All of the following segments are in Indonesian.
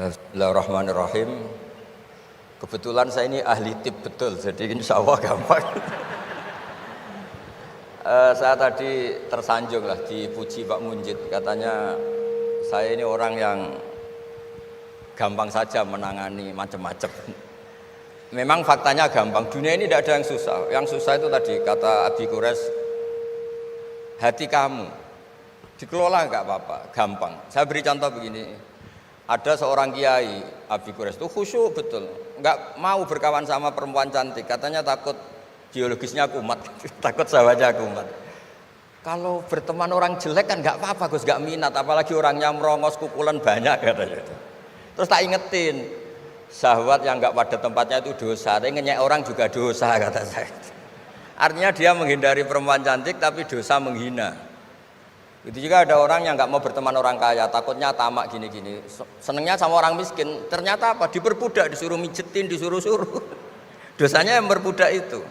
Bismillahirrahmanirrahim. Kebetulan saya ini ahli tip betul, jadi insya Allah gampang. Saya tadi tersanjung lah dipuji Pak Munjid, katanya saya ini orang yang gampang saja menangani macam-macam. Memang faktanya gampang, dunia ini tidak ada yang susah. Yang susah itu tadi kata Abi Quraisy, hati kamu dikelola nggak apa-apa, gampang. Saya beri contoh begini, ada seorang kiai Abi Quraisy itu khusyuk betul, nggak mau berkawan sama perempuan cantik, katanya takut biologisnya kumat, takut sahabatnya kumat. Kalau berteman orang jelek kan nggak apa-apa, Gus, nggak minat, apalagi orangnya merongos kukulan banyak katanya. Terus tak ingetin, syahwat yang nggak pada tempatnya itu dosa, tapi ngenyek orang juga dosa kata saya. Artinya dia menghindari perempuan cantik tapi dosa menghina. Itu juga ada orang yang nggak mau berteman orang kaya, takutnya tamak gini-gini, senengnya sama orang miskin. Ternyata apa? Diperbudak, disuruh mijetin, disuruh-suruh. Dosanya yang berbudak itu.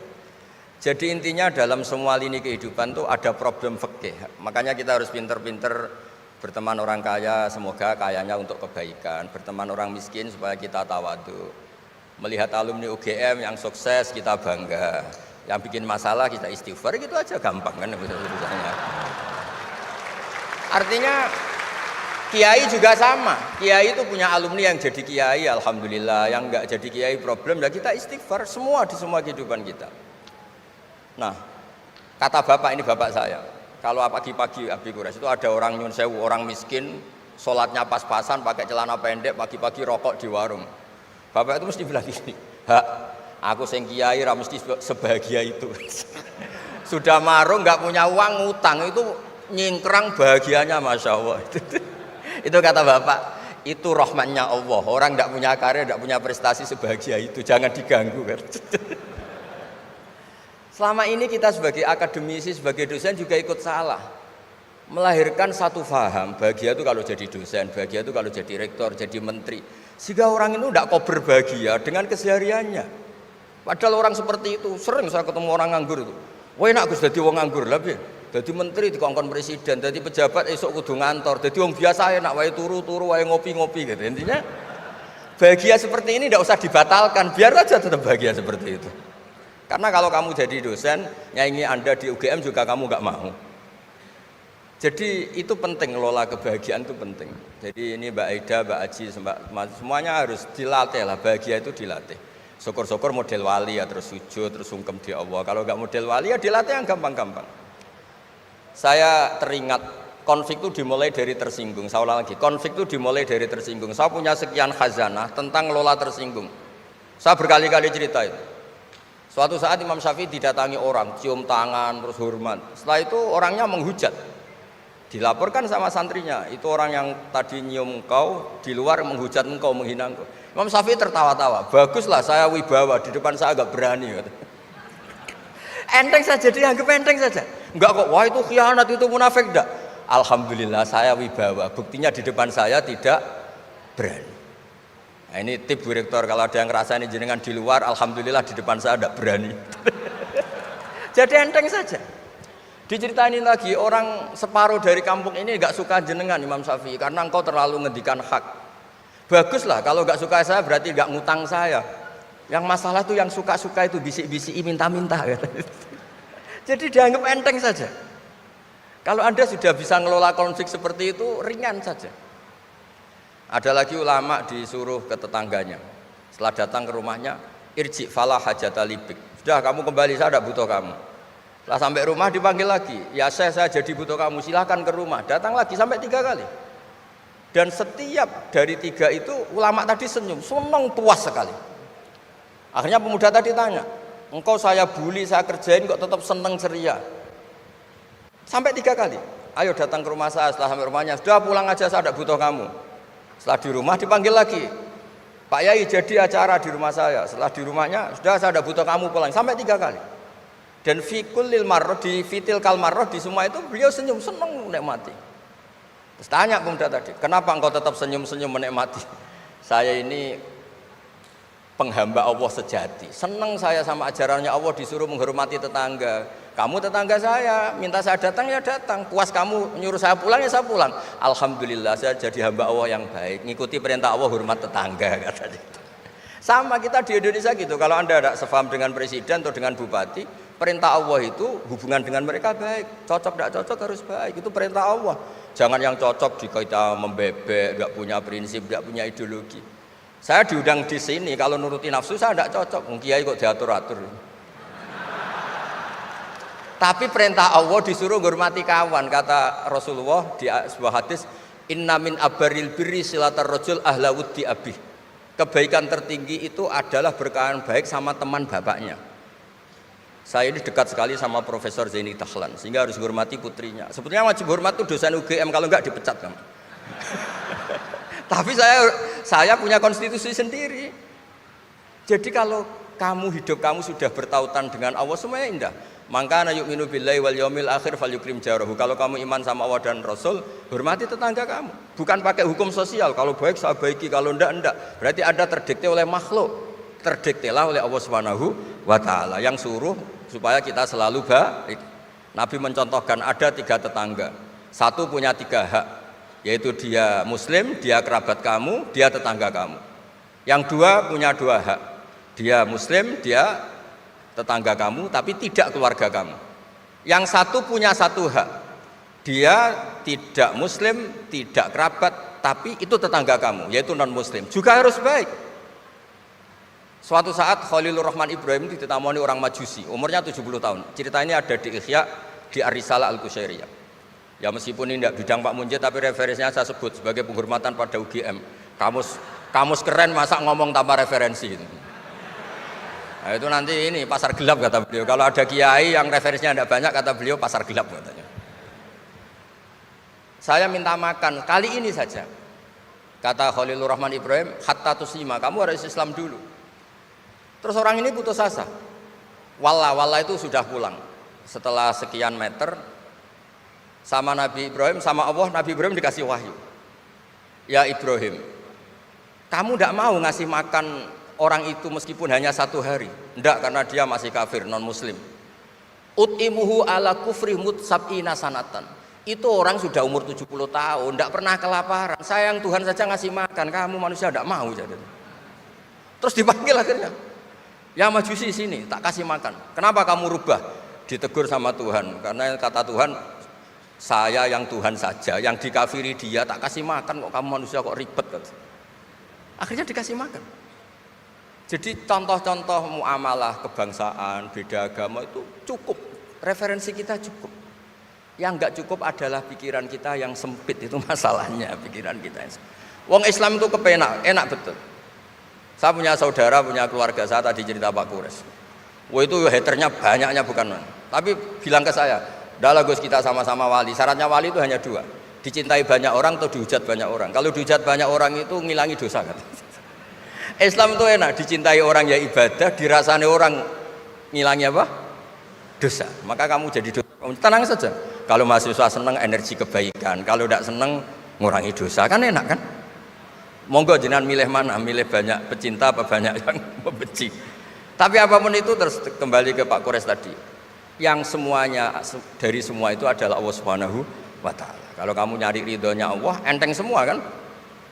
Jadi intinya dalam semua lini kehidupan tuh ada problem fikih. Makanya kita harus pinter-pinter berteman orang kaya, semoga kayanya untuk kebaikan. Berteman orang miskin supaya kita tawadhu. Melihat alumni UGM yang sukses kita bangga. Yang bikin masalah kita istighfar, gitu aja gampang kan urusannya. Artinya kiai juga sama. Kiai itu punya alumni yang jadi kiai, alhamdulillah. Yang enggak jadi kiai problem, ya kita istighfar semua di semua kehidupan kita. Nah, kata bapak, ini bapak saya, kalau pagi-pagi Abi Quraisy itu ada orang nyun sewu, orang miskin, sholatnya pas-pasan, pakai celana pendek, pagi-pagi rokok di warung. Bapak itu mesti bilang gini, hak, aku sing kiai ra mesti sebahagia itu. Sudah marung, nggak punya uang, ngutang, itu nyingkrang bahagianya, masya Allah. Itu kata bapak, itu rahmatnya Allah. Orang nggak punya karya, nggak punya prestasi sebahagia itu, jangan diganggu kan. Selama ini kita sebagai akademisi, sebagai dosen juga ikut salah, melahirkan satu faham, bahagia itu kalau jadi dosen, bahagia itu kalau jadi rektor, jadi menteri, sehingga orang itu tidak kok berbahagia dengan kesehariannya. Padahal orang seperti itu, sering saya ketemu orang nganggur itu, wah enak Gus jadi wong nganggur, lebih jadi menteri dikongkon presiden, jadi pejabat esok kudu ngantor, jadi wong biasa enak, wae turu-turu, wae ngopi-ngopi gitu. Intinya bahagia seperti ini tidak usah dibatalkan, biar aja tetap bahagia seperti itu. Karena kalau kamu jadi dosen, nyanyi Anda di UGM juga kamu nggak mau. Jadi itu penting, ngelola kebahagiaan itu penting. Jadi ini Mbak Aida, Mbak Aji, semuanya harus dilatih lah, bahagia itu dilatih. Syukur-syukur model wali ya, terus sujud, terus sungkem di Allah. Kalau nggak model wali ya dilatih yang gampang-gampang. Saya teringat konflik itu dimulai dari tersinggung. Saya ulang lagi, konflik itu dimulai dari tersinggung. Saya punya sekian khazanah tentang ngelola tersinggung. Saya berkali-kali cerita itu. Suatu saat Imam Syafi'i didatangi orang, cium tangan, terus hormat. Setelah itu orangnya menghujat. Dilaporkan sama santrinya, itu orang yang tadi nyium engkau, di luar menghujat engkau, menghina engkau. Imam Syafi'i tertawa-tawa, baguslah saya wibawa, di depan saya agak berani. Enteng saja, dianggap enteng saja. Enggak kok, wah itu khianat, itu munafik, enggak. Alhamdulillah saya wibawa, buktinya di depan saya tidak berani. Nah, ini tip Bu Rektor, kalau ada yang ngerasain jenengan di luar, alhamdulillah di depan saya tidak berani. Jadi enteng saja. Diceritain lagi, orang separuh dari kampung ini nggak suka jenengan Imam Syafi'i karena engkau terlalu ngendikan hak. Baguslah, kalau nggak suka saya berarti nggak ngutang saya. Yang masalah tuh yang suka-suka itu bisik-bisik minta-minta. Jadi dianggap enteng saja. Kalau Anda sudah bisa ngelola konflik seperti itu, ringan saja. Ada lagi ulama disuruh ke tetangganya, setelah datang ke rumahnya, irji falah hajata libik, sudah kamu kembali, saya tidak butuh kamu. Setelah sampai rumah dipanggil lagi, ya saya jadi butuh kamu, silahkan ke rumah. Datang lagi sampai 3 kali. Dan setiap dari 3 itu ulama tadi senyum, senang, puas sekali. Akhirnya pemuda tadi tanya, engkau saya bully, saya kerjain kok tetap senang ceria. Sampai 3 kali, ayo datang ke rumah saya. Setelah sampai rumahnya, sudah pulang aja, saya tidak butuh kamu. Setelah di rumah dipanggil lagi, Pak Yai jadi acara di rumah saya. Setelah di rumahnya, sudah saya tidak butuh kamu pulang. Sampai 3 kali. Dan fikul lil marroh, di fitil kal marroh, di semua itu beliau senyum, senang menikmati. Terus tanya pemuda tadi, kenapa engkau tetap senyum-senyum menikmati? Saya ini penghamba Allah sejati, senang saya sama ajarannya Allah, disuruh menghormati tetangga. Kamu tetangga saya, minta saya datang ya datang. Puas kamu nyuruh saya pulang ya saya pulang. Alhamdulillah saya jadi hamba Allah yang baik. Ngikuti perintah Allah, hormat tetangga katanya. Sama kita di Indonesia gitu. Kalau Anda tidak sepaham dengan presiden atau dengan bupati, perintah Allah itu hubungan dengan mereka baik. Cocok tidak cocok harus baik. Itu perintah Allah. Jangan yang cocok di kita membebek, tidak punya prinsip, tidak punya ideologi. Saya diundang di sini, kalau nuruti nafsu saya tidak cocok. Kiai kok diatur-atur. Tapi perintah Allah disuruh menghormati kawan, kata Rasulullah di sebuah hadis, inna min abaril birri silatar rajul ahla wuddi abih. Kebaikan tertinggi itu adalah berkawan baik sama teman bapaknya. Saya ini dekat sekali sama Profesor Zaini Dahlan, sehingga harus menghormati putrinya. Sebetulnya wajib hormat itu dosen UGM, kalau enggak dipecat kan. Tapi saya punya konstitusi sendiri. Jadi kalau hidup kamu sudah bertautan dengan Allah, semuanya indah. Maka na yu'minu billahi wal yaumil akhir falyukrim jarahu. Kalau kamu iman sama Allah dan Rasul, hormati tetangga kamu. Bukan pakai hukum sosial, kalau baik saya baiki, kalau enggak. Berarti Anda terdikte oleh makhluk. Terdiktelah oleh Allah Subhanahu wa taala yang suruh supaya kita selalu baik. Nabi mencontohkan ada 3 tetangga. Satu punya 3 hak, yaitu dia muslim, dia kerabat kamu, dia tetangga kamu. Yang 2 punya 2 hak. Dia muslim, dia tetangga kamu, tapi tidak keluarga kamu. Yang 1 punya 1 hak. Dia tidak muslim, tidak kerabat, tapi itu tetangga kamu, yaitu non muslim. Juga harus baik. Suatu saat Khalilur Rahman Ibrahim ditemani orang Majusi, umurnya 70 tahun. Cerita ini ada di Ihya, di Ar-Risalah Al-Qusyairiyah. Ya meskipun ini tidak bidang Pak Munjid, tapi referensinya saya sebut sebagai penghormatan pada UGM. Kamus keren, masa ngomong tanpa referensi. Nah, itu nanti ini pasar gelap kata beliau. Kalau ada kiai yang referensinya tidak banyak, kata beliau pasar gelap katanya. Saya minta makan kali ini saja. Kata Khalilur Rahman Ibrahim, hatta tuslima, kamu harus Islam dulu. Terus orang ini putus asa. Walla itu sudah pulang. Setelah sekian meter sama Nabi Ibrahim, sama Allah, Nabi Ibrahim dikasih wahyu. Ya Ibrahim, kamu tidak mau ngasih makan orang itu meskipun hanya 1 hari. Tidak, karena dia masih kafir, non muslim. Ut'imuhu ala kufri sab'ina sanatan. Itu orang sudah umur 70 tahun, tidak pernah kelaparan. Sayang Tuhan saja ngasih makan, kamu manusia tidak mau. Terus dipanggil akhirnya, ya Majusi sini, tak kasih makan. Kenapa kamu rubah? Ditegur sama Tuhan, karena kata Tuhan, saya yang Tuhan saja, yang dikafiri dia tak kasih makan, kok kamu manusia kok ribet. Akhirnya dikasih makan. Jadi contoh-contoh muamalah kebangsaan, beda agama itu cukup, referensi kita cukup. Yang enggak cukup adalah pikiran kita yang sempit, itu masalahnya pikiran kita. Wong Islam itu kepenak, enak betul. Saya punya saudara, punya keluarga, saya tadi cerita Pak Kures. Wah itu haternya banyaknya bukan. Tapi bilang ke saya, dah Gus kita sama-sama wali. Syaratnya wali itu hanya 2, dicintai banyak orang atau dihujat banyak orang. Kalau dihujat banyak orang itu ngilangi dosa kan. Islam itu enak, dicintai orang ya ibadah, dirasani orang ngilangi apa? Dosa. Maka kamu jadi dosa. Tenang saja. Kalau mahasiswa senang energi kebaikan, kalau tidak senang ngurangi dosa, kan enak kan? Monggo jenengan milih mana? Milih banyak pecinta apa banyak yang membenci. Tapi apapun itu terus kembali ke Pak Kores tadi. Yang semuanya dari semua itu adalah Allah Subhanahu wa taala. Kalau kamu nyari ridhonya Allah, enteng semua kan?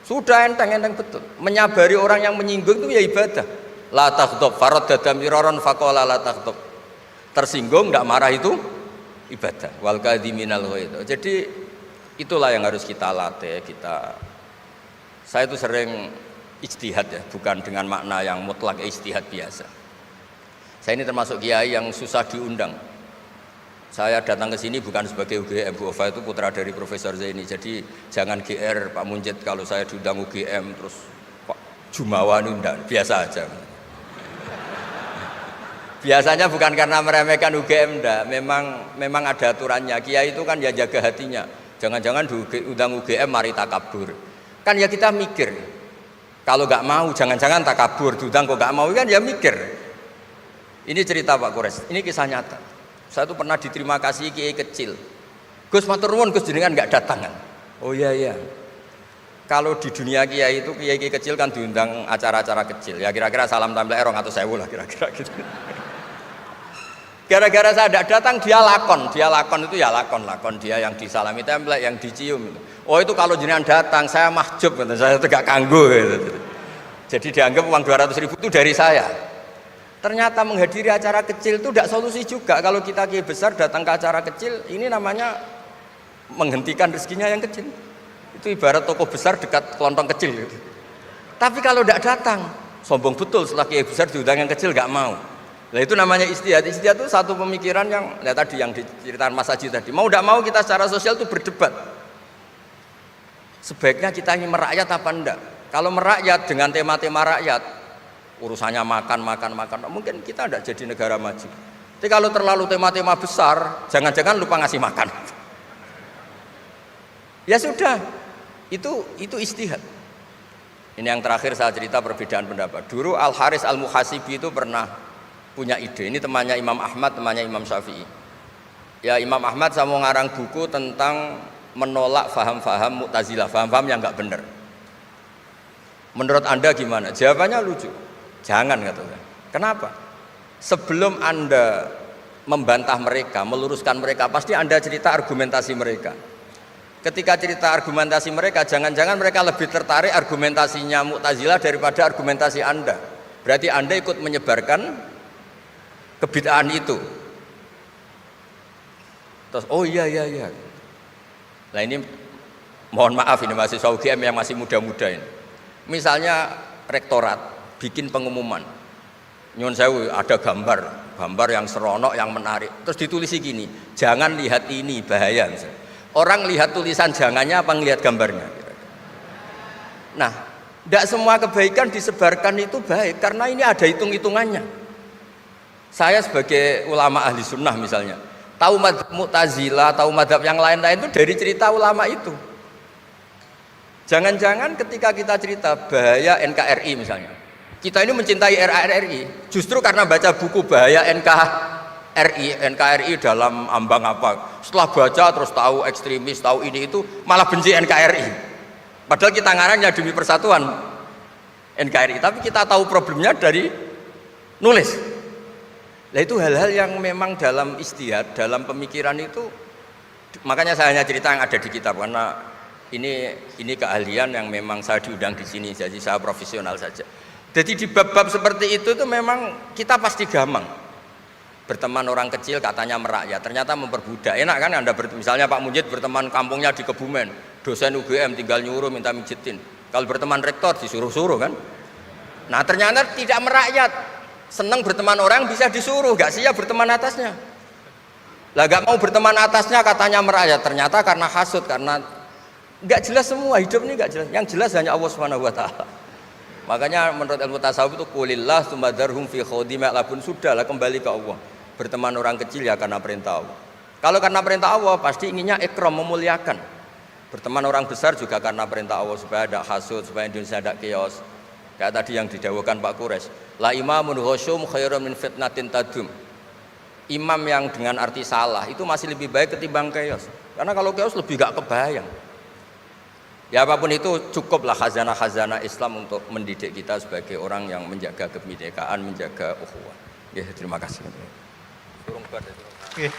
Sudah enteng betul. Menyabari orang yang menyinggung itu ya ibadah. La taghdab faradda miraran faqala la taghdab. Tersinggung tidak marah itu ibadah. Wal kadhiminal ghaidh. Jadi itulah yang harus kita latih, saya itu sering ijtihad ya, bukan dengan makna yang mutlak ijtihad biasa. Saya ini termasuk kiai yang susah diundang. Saya datang ke sini bukan sebagai UGM, Bu Ova itu putra dari Profesor Zaini. Jadi jangan GR Pak Munjid kalau saya diundang UGM terus Pak Jumawa undang, biasa aja. Biasanya bukan karena meremehkan UGM, enggak. Memang ada aturannya. Kiai itu kan ya jaga hatinya. Jangan-jangan diundang UGM mari takabur. Kan ya kita mikir. Kalau nggak mau jangan-jangan takabur, diundang kok nggak mau kan ya mikir. Ini cerita Pak Kores, ini kisah nyata. Saya tuh pernah diterima kasih kiai kecil. Gus matur nuwun Gus jenengan nggak datang kan? Oh iya. Kalau di dunia kiai itu kiai kecil kan diundang acara-acara kecil. Ya kira-kira salam tampil 200.000 lah kira-kira gitu. Gara-gara saya tidak datang dia lakon itu ya lakon dia yang disalami template, yang dicium itu. Oh itu kalau jenengan datang saya mahjub, saya itu gak kanggo gitu. Jadi dianggap uang 200.000 itu dari saya. Ternyata menghadiri acara kecil itu tidak solusi juga. Kalau kita kiai besar datang ke acara kecil, ini namanya menghentikan rezekinya yang kecil. Itu ibarat toko besar dekat kelontong kecil gitu. Tapi kalau tidak datang, sombong betul setelah kiai besar diundang yang kecil gak mau. Nah itu namanya istihad. Istihad itu satu pemikiran yang tadi yang diceritakan Mas Haji tadi. Mau tidak mau kita secara sosial itu berdebat. Sebaiknya kita ini merakyat apa enggak? Kalau merakyat dengan tema-tema rakyat, urusannya makan, mungkin kita enggak jadi negara maju. Tapi kalau terlalu tema-tema besar, jangan-jangan lupa ngasih makan. Ya sudah, itu istihad. Ini yang terakhir saya cerita perbedaan pendapat. Dulu Al Haris Al Muhasibi itu pernah punya ide. Ini temannya Imam Ahmad, temannya Imam Syafi'i. Ya Imam Ahmad saya mau ngarang buku tentang menolak faham-faham Mu'tazilah, faham-faham yang nggak benar. Menurut Anda gimana? Jawabannya lucu. Jangan katanya. Kenapa? Sebelum Anda membantah mereka, meluruskan mereka, pasti Anda cerita argumentasi mereka. Ketika cerita argumentasi mereka, jangan-jangan mereka lebih tertarik argumentasinya Mu'tazilah daripada argumentasi Anda. Berarti Anda ikut menyebarkan kebid'ahan itu. Terus oh iya. Nah ini mohon maaf ini mahasiswa UGM yang masih muda-muda ini. Misalnya rektorat bikin pengumuman, nyuwun sewu ada gambar yang seronok, yang menarik. Terus ditulisi gini, jangan lihat ini bahaya. Orang lihat tulisan jangannya apa ngelihat gambarnya? Nah, tidak semua kebaikan disebarkan itu baik karena ini ada hitung-hitungannya. Saya sebagai ulama ahli sunnah misalnya, tahu madzhab Mu'tazilah, tahu madzhab yang lain-lain itu dari cerita ulama itu. Jangan-jangan ketika kita cerita bahaya NKRI misalnya, kita ini mencintai NKRI justru karena baca buku bahaya NKRI dalam ambang apa. Setelah baca terus tahu ekstremis, tahu ini itu, malah benci NKRI. Padahal kita ngarangnya demi persatuan NKRI, tapi kita tahu problemnya dari nulis. Nah itu hal-hal yang memang dalam istihad, dalam pemikiran itu, makanya saya hanya cerita yang ada di kitab karena ini keahlian yang memang saya diundang di sini, jadi saya profesional saja. Jadi di bab-bab seperti itu memang kita pasti gamang. Berteman orang kecil katanya merakyat, ternyata memperbudak. Enak kan Anda misalnya Pak Munjid berteman kampungnya di Kebumen, dosen UGM tinggal nyuruh minta mijitin. Kalau berteman rektor disuruh-suruh kan. Nah ternyata tidak merakyat. Senang berteman orang bisa disuruh, gak siap berteman atasnya. Lah gak mau berteman atasnya katanya merakyat, ternyata karena hasud, karena gak jelas semua, hidup ini gak jelas. Yang jelas hanya Allah Subhanahu wa taala. Makanya menurut ilmu tasawuf itu qulillah tsumma dzarhum fi khawdi ma'labun, sudahlah kembali ke Allah. Berteman orang kecil ya karena perintah Allah. Kalau karena perintah Allah pasti inginnya ikram, memuliakan. Berteman orang besar juga karena perintah Allah supaya ada hasud, supaya Indonesia ada chaos. Kayak tadi yang didawuhkan Pak Quraisy, la imamun khasyum khairum min fitnatin tadum. Imam yang dengan arti salah itu masih lebih baik ketimbang chaos. Karena kalau chaos lebih gak kebayang. Ya apapun itu cukuplah khazanah-khazanah Islam untuk mendidik kita sebagai orang yang menjaga kebinekaan, menjaga ukhuwah. Ya, terima kasih. Oke.